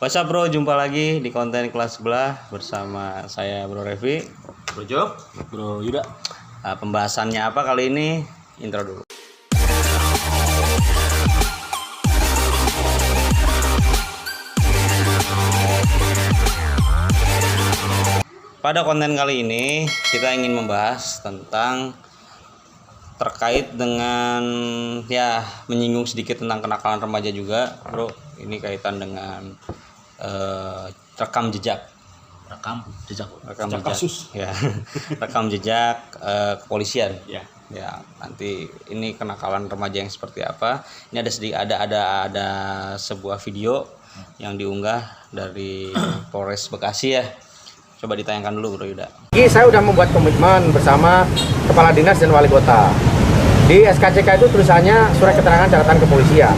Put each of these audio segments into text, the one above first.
What's up bro, jumpa lagi di konten kelas sebelah bersama saya Bro Revi, Bro Jo, Bro Yuda. Pembahasannya apa kali ini? Intro dulu. Pada konten kali ini kita ingin membahas tentang terkait dengan menyinggung sedikit tentang kenakalan remaja juga, bro. Ini kaitan dengan rekam jejak Kasus. ya. Rekam jejak kepolisian Ya. ya. Nanti ini kenakalan remaja yang seperti apa, ini ada sebuah video yang diunggah dari Polres Bekasi ya. Coba ditayangkan dulu Bro Yuda. Saya sudah membuat komitmen bersama Kepala Dinas dan Wali Kota. Di SKCK itu tulisannya surat keterangan catatan kepolisian.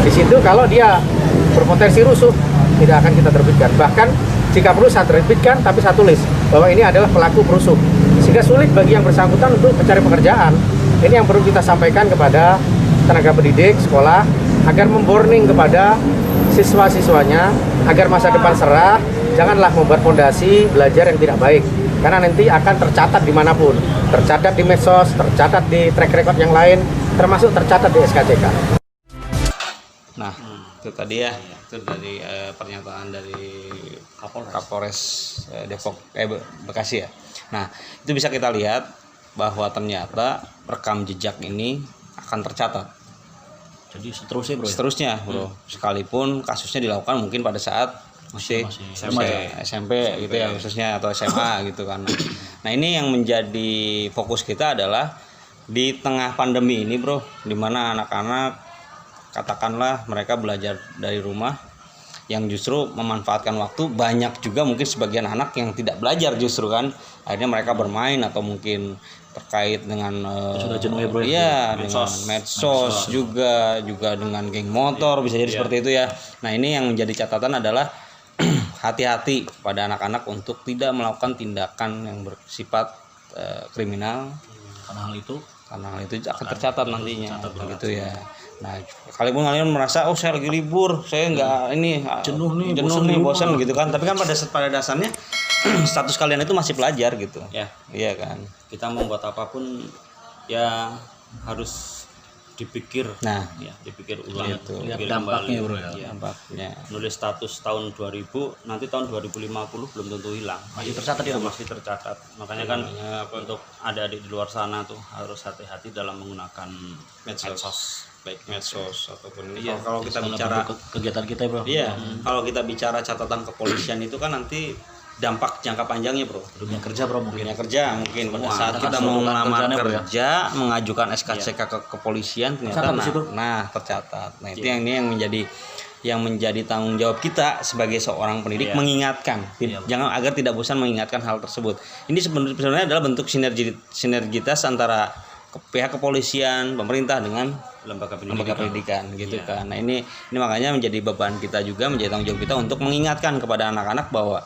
Di situ kalau dia berpotensi rusuh tidak akan kita terbitkan. Bahkan jika perlu saya terbitkan, tapi saya tulis bahwa ini adalah pelaku perusuh. Sehingga sulit bagi yang bersangkutan untuk mencari pekerjaan. Ini yang perlu kita sampaikan kepada tenaga pendidik sekolah agar memborning kepada siswa-siswanya agar masa depan cerah. Janganlah membuat fondasi belajar yang tidak baik, karena nanti akan tercatat dimanapun, tercatat di medsos, tercatat di track record yang lain, termasuk tercatat di SKCK. Nah, itu tadi ya, itu dari pernyataan dari Kapolres Depok Bekasi ya. Nah, itu bisa kita lihat bahwa ternyata rekam jejak ini akan tercatat. Jadi seterusnya bro. Seterusnya bro, sekalipun kasusnya dilakukan mungkin pada saat masih SMP gitu ya khususnya, atau SMA gitu kan. Nah ini yang menjadi fokus kita adalah di tengah pandemi ini bro, dimana anak-anak katakanlah mereka belajar dari rumah, yang justru memanfaatkan waktu. Banyak juga mungkin sebagian anak yang tidak belajar justru kan, akhirnya mereka bermain atau mungkin terkait dengan sudah jenuh ya bro, dengan medsos juga dengan geng motor, bisa jadi seperti itu ya. Nah ini yang menjadi catatan adalah hati-hati pada anak-anak untuk tidak melakukan tindakan yang bersifat kriminal, karena hal itu akan tercatat nantinya gitu ya. Nah, kalaupun kalian merasa saya lagi libur, saya nggak jenuh nih, bosan gitu kan, tapi kan pada dasarnya status kalian itu masih pelajar gitu ya. Iya kan, kita membuat apapun ya harus dipikir ulang gitu. Lihat dampaknya bro ya. Dampaknya nulis status tahun 2000 nanti tahun 2050 belum tentu hilang, masih tercatat ya, masih tercatat. Makanya kan untuk adik-adik di luar sana tuh harus hati-hati dalam menggunakan medsos, baik medsos ataupun kalau kita bicara kegiatan kita bro. Kalau kita bicara catatan kepolisian itu kan nanti dampak jangka panjangnya bro, dunia kerja mungkin pada saat kita mau melamar kerja, mengajukan SKCK ke kepolisian ternyata tercatat. Nah itu yang menjadi tanggung jawab kita sebagai seorang pendidik, mengingatkan agar tidak bosan mengingatkan hal tersebut. Ini sebenarnya adalah bentuk sinergitas antara pihak kepolisian, pemerintah dengan lembaga pendidikan gitu kan. Nah ini makanya menjadi beban kita juga, menjadi tanggung jawab kita untuk mengingatkan kepada anak-anak bahwa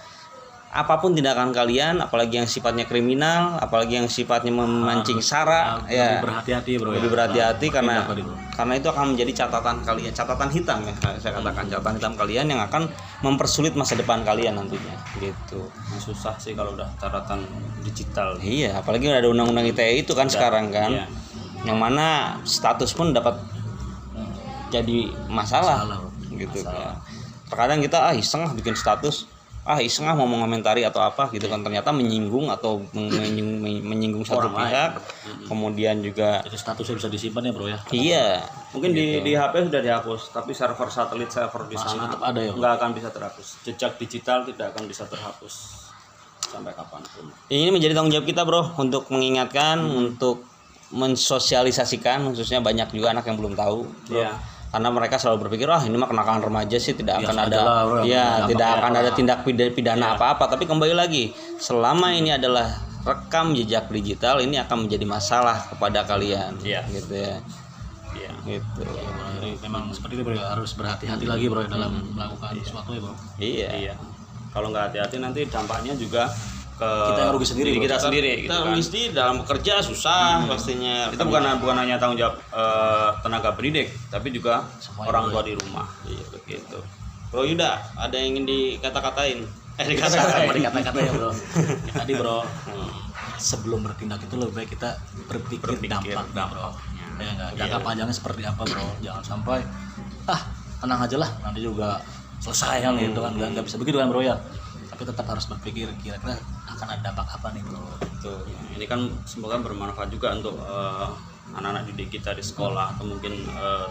apapun tindakan kalian, apalagi yang sifatnya kriminal, apalagi yang sifatnya memancing sara, lebih berhati-hati bro. Lebih berhati-hati karena itu akan menjadi catatan kalian, catatan hitam ya, saya katakan catatan hitam kalian yang akan mempersulit masa depan kalian nantinya gitu. Susah sih kalau udah catatan digital. Iya, apalagi udah ada undang-undang ITE itu kan sekarang kan, yang mana status pun dapat jadi masalah gitu kan. Terkadang kita iseng bikin status, iseng mau mengomentari atau apa gitu kan, ternyata menyinggung atau menyinggung satu pihak, kemudian juga jadi statusnya bisa disimpan ya bro ya. Iya, mungkin gitu. di HP sudah dihapus, tapi server satelit di sana tetap ada ya, nggak akan bisa terhapus. Jejak digital tidak akan bisa terhapus sampai kapanpun. Ini menjadi tanggung jawab kita bro, untuk mengingatkan, untuk mensosialisasikan, khususnya banyak juga anak yang belum tahu bro. Karena mereka selalu berpikir ini mah kenakalan remaja sih, tidak akan ada ada tindak pidana apa-apa. Tapi kembali lagi, selama ini adalah rekam jejak digital, ini akan menjadi masalah kepada kalian gitu ya. Gitu. Memang seperti itu bro, harus berhati-hati lagi bro dalam melakukan sesuatu ya bro. Iya. Kalau nggak hati-hati nanti dampaknya juga kita yang rugi sendiri, kita sendiri gitu kan. Rugi dalam bekerja susah pastinya. Itu bukan hanya tanggung jawab tenaga pendidik, tapi juga orang tua di rumah. Iya begitu. Bro Yuda, ada yang ingin dikata-katain? Dikata-katain ya bro. Ya, tadi bro, sebelum bertindak itu lebih baik kita berpikir dampak bro. Ya enggak, jangka panjangnya seperti apa bro. Jangan sampai tenang aja lah, nanti juga selesai kan gitu kan. Nggak bisa begitu kan bro ya. Tapi tetap harus berpikir kira-kira akan ada dampak apa nih bro. Betul. Ini kan semoga bermanfaat juga untuk anak-anak didik kita di sekolah atau mungkin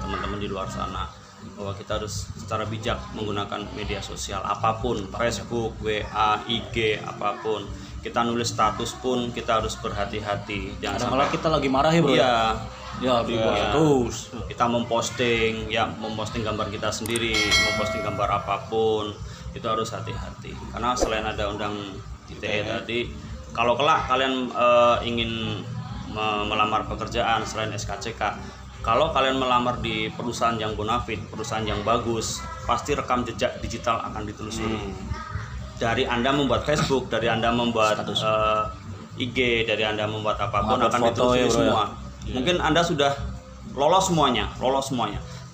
teman-teman di luar sana, bahwa kita harus secara bijak menggunakan media sosial apapun, Facebook, WA, IG, apapun. Kita nulis status pun kita harus berhati-hati. Jangan sampai malah kita lagi marah ya bro. Iya. Ya terus kita memposting gambar kita sendiri, memposting gambar apapun, itu harus hati-hati. Karena selain ada undang ITE tadi, kalau kelak kalian ingin melamar pekerjaan selain SKCK, kalau kalian melamar di perusahaan yang bonafit, perusahaan yang bagus, pasti rekam jejak digital akan ditelusuri. Dari Anda membuat Facebook, dari Anda membuat IG, dari Anda membuat apapun akan ditelusuri semua. Mungkin Anda sudah lolos semuanya.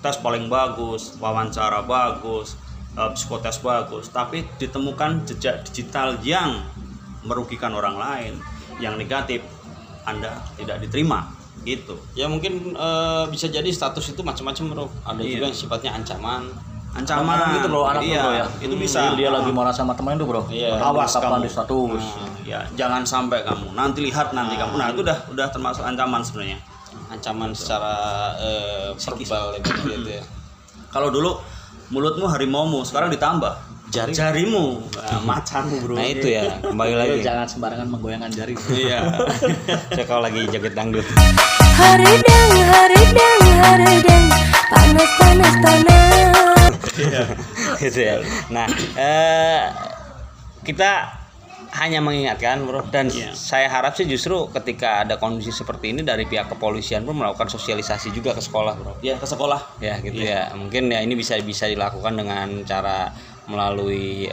Tes paling bagus, wawancara bagus, psikotes bagus, tapi ditemukan jejak digital yang merugikan orang lain, yang negatif, Anda tidak diterima. Gitu. Ya mungkin bisa jadi status itu macam-macam bro. Ada juga yang sifatnya ancaman gitu bro, anak bro ya. Itu bisa. Dia lagi marah sama temannya tuh bro. Awas kamu di status. Ya, jangan sampai kamu. Nanti kamu. Nah, itu udah termasuk ancaman sebenarnya. Ancaman secara verbal gitu ya. Kalau dulu mulutmu harimaumu, sekarang ditambah jarimu, macanmu bro. Nah itu ya, kembali lagi. Jangan sembarangan menggoyangkan jari. Iya. Saya kalau lagi joget dangdut. Haridang, panas tanah. Gitu ya. Nah, kita hanya mengingatkan bro, dan saya harap sih justru ketika ada kondisi seperti ini dari pihak kepolisian pun melakukan sosialisasi juga ke sekolah bro. Ya, ke sekolah. Ya gitu ya. Mungkin ya ini bisa dilakukan dengan cara melalui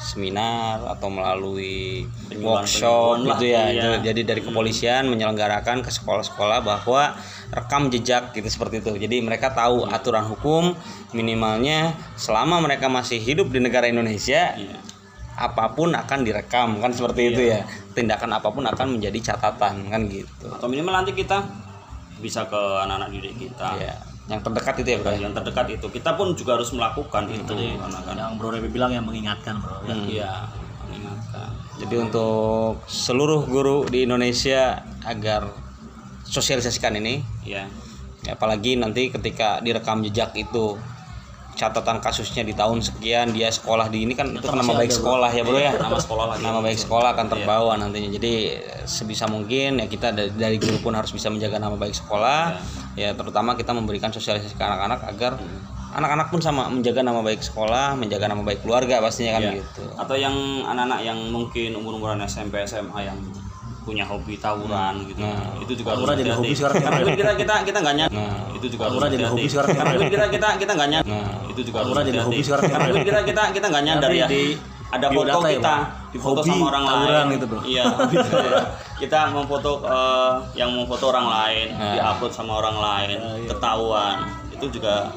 seminar atau melalui workshop gitu ya. Jadi dari kepolisian menyelenggarakan ke sekolah-sekolah bahwa rekam jejak gitu seperti itu. Jadi mereka tahu aturan hukum minimalnya selama mereka masih hidup di negara Indonesia. Apapun akan direkam kan seperti itu ya. Tindakan apapun akan menjadi catatan kan gitu. Atau minimal nanti kita bisa ke anak-anak didik kita. Ya. Yang terdekat itu ya bro. Yang terdekat itu kita pun juga harus melakukan itu. Yang bro Rebi bilang yang mengingatkan bro. Iya, mengingatkan. Jadi untuk seluruh guru di Indonesia agar sosialisasikan ini. Ya. Apalagi nanti ketika direkam jejak itu catatan kasusnya di tahun sekian dia sekolah di ini kan itu nama baik sekolah ya bro ya. Nama baik sekolah akan terbawa nantinya. Jadi sebisa mungkin ya kita dari guru pun harus bisa menjaga nama baik sekolah. Ya terutama kita memberikan sosialisasi ke anak-anak agar anak-anak pun sama menjaga nama baik sekolah, menjaga nama baik keluarga pastinya kan gitu. Atau yang anak-anak yang mungkin umur-umuran SMP, SMA yang punya hobi tawuran gitu. Itu juga harus jadi hobi sekarang. Karena kita enggak nyadar. Itu juga harus jadi hobi sekarang. Karena kita enggak nyadar. Itu juga harus jadi hobi sekarang. Karena kita enggak nyadar ya. Ada foto kita, foto sama orang lain gitu bro. Iya. Kita memfoto yang memfoto orang lain, diupload sama orang lain, ketahuan. Itu juga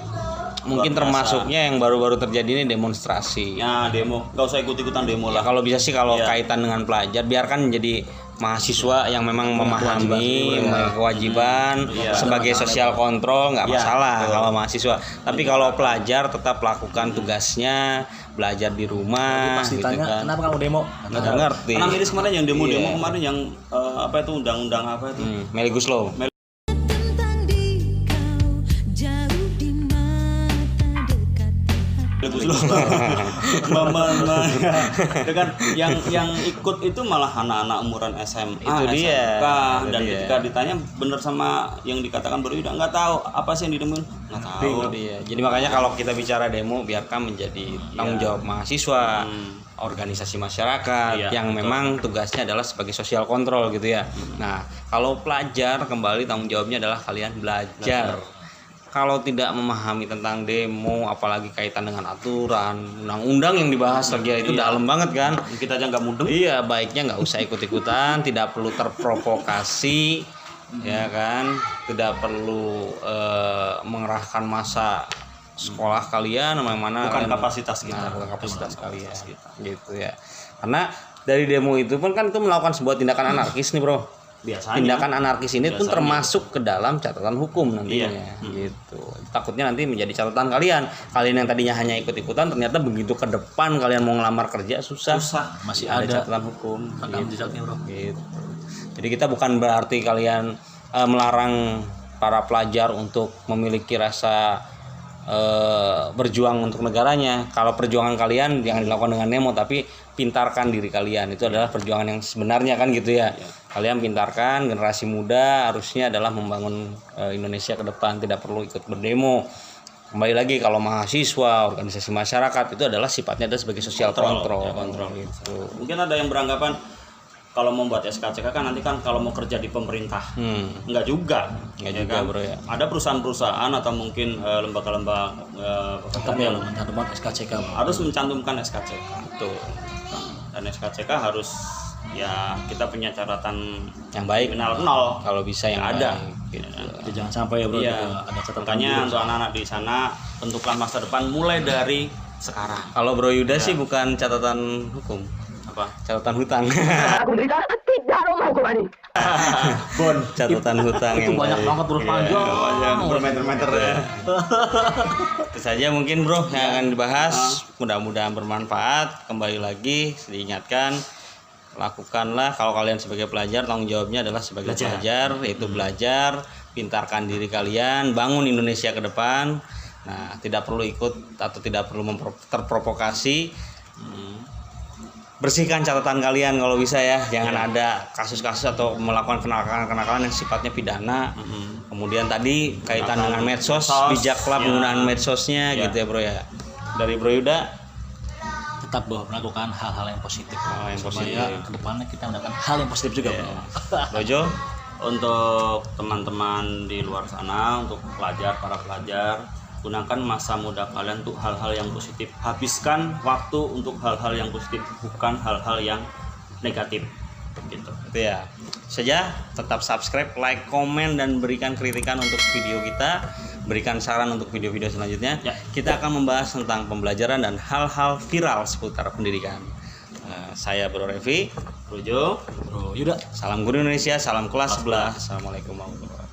mungkin termasuknya yang baru-baru terjadi ini demonstrasi. Ya demo, nggak usah ikut-ikutan demo lah. Kalau bisa sih kalau kaitan dengan pelajar biarkan jadi mahasiswa yang memang memahami kewajiban sebagai sosial kontrol nggak masalah kalau mahasiswa. Tapi kalau pelajar tetap lakukan tugasnya, belajar di rumah. Pas gitu ditanya kan. kenapa kamu demo? Nggak ngerti. Karena miris kemarin yang demo kemarin yang apa itu undang-undang apa itu? Omnibus Law. Dengan yang ikut itu malah anak-anak umuran SMA, itu dia. SMK, dan ketika ditanya bener sama yang dikatakan baru udah nggak tahu apa sih yang didemuin, nggak tahu. Dia. Jadi makanya kalau kita bicara demo biarkan menjadi tanggung jawab mahasiswa, organisasi masyarakat yang memang tugasnya adalah sebagai sosial kontrol gitu ya. Nah kalau pelajar kembali tanggung jawabnya adalah kalian belajar. Kalau tidak memahami tentang demo, apalagi kaitan dengan aturan, undang-undang yang dibahas lagi itu dalam banget kan. Kita aja nggak mudeng. Iya, baiknya nggak usah ikut-ikutan, tidak perlu terprovokasi, ya kan. Tidak perlu mengerahkan massa sekolah kalian, yang mana bukan kalian, kapasitas kita, bukan kapasitas kalian gitu ya. Karena dari demo itu pun kan itu melakukan sebuah tindakan anarkis nih bro. Biasanya Tindakan anarkis ini pun termasuk ke dalam catatan hukum nantinya, gitu. Takutnya nanti menjadi catatan kalian yang tadinya hanya ikut-ikutan, ternyata begitu ke depan kalian mau ngelamar kerja susah. Masih ada catatan hukum. rekam jejaknya bro. Gitu. Jadi kita bukan berarti kalian melarang para pelajar untuk memiliki rasa berjuang untuk negaranya. Kalau perjuangan kalian jangan dilakukan dengan demo, tapi pintarkan diri kalian. Itu adalah perjuangan yang sebenarnya kan gitu ya. Kalian pintarkan, generasi muda harusnya adalah membangun Indonesia ke depan, tidak perlu ikut berdemo. Kembali lagi, kalau mahasiswa, organisasi masyarakat itu adalah sifatnya adalah sebagai social control. Gitu. Mungkin ada yang beranggapan kalau membuat SKCK kan nanti kan kalau mau kerja di pemerintah, enggak juga kan? Bro ya. Ada perusahaan-perusahaan atau mungkin lembaga-lembaga mencantumkan SKCK harus mencantumkan SKCK. Betul. Dan SKCK harus ya kita punya catatan yang baik, minimal 0 kalau bisa yang ada. Baik, gitu. Ya, jangan sampai ya bro, ada catatan. Makanya untuk anak-anak di sana tentukan masa depan mulai dari sekarang. Kalau Bro Yuda sih bukan catatan hukum, Apa? catatan hutang. Aku berikan tidak rumah hukuman. Bon, catatan hutang Itu yang banyak baik. banget terus panjang. Banyak bermeter-meter ya. Itu saja mungkin bro yang akan dibahas. Mudah-mudahan bermanfaat. Kembali lagi diingatkan, lakukanlah kalau kalian sebagai pelajar, tanggung jawabnya adalah sebagai pelajar, yaitu belajar, pintarkan diri kalian, bangun Indonesia ke depan. Nah, tidak perlu ikut atau tidak perlu terprovokasi. Bersihkan catatan kalian kalau bisa ya, jangan ada kasus-kasus atau melakukan kenakalan yang sifatnya pidana. Kemudian tadi kaitan dengan medsos, bijaklah penggunaan medsosnya gitu ya bro ya. Dari Bro Yuda, Tetap bro melakukan hal-hal yang positif. yang Supaya positif. kedepannya kita mendapatkan hal yang positif juga bro. Dojo, Untuk teman-teman di luar sana, untuk para pelajar, gunakan masa muda kalian untuk hal-hal yang positif. Habiskan waktu untuk hal-hal yang positif, bukan hal-hal yang negatif. Gitu. itu ya. Saja tetap subscribe, like, komen dan berikan kritikan untuk video kita, berikan saran untuk video-video selanjutnya. Ya. Kita akan membahas tentang pembelajaran dan hal-hal viral seputar pendidikan. Saya Bro Revi, Bro Jo. Bro Yuda. salam guru Indonesia, salam kelas 11. Assalamualaikum warahmatullahi wabarakatuh.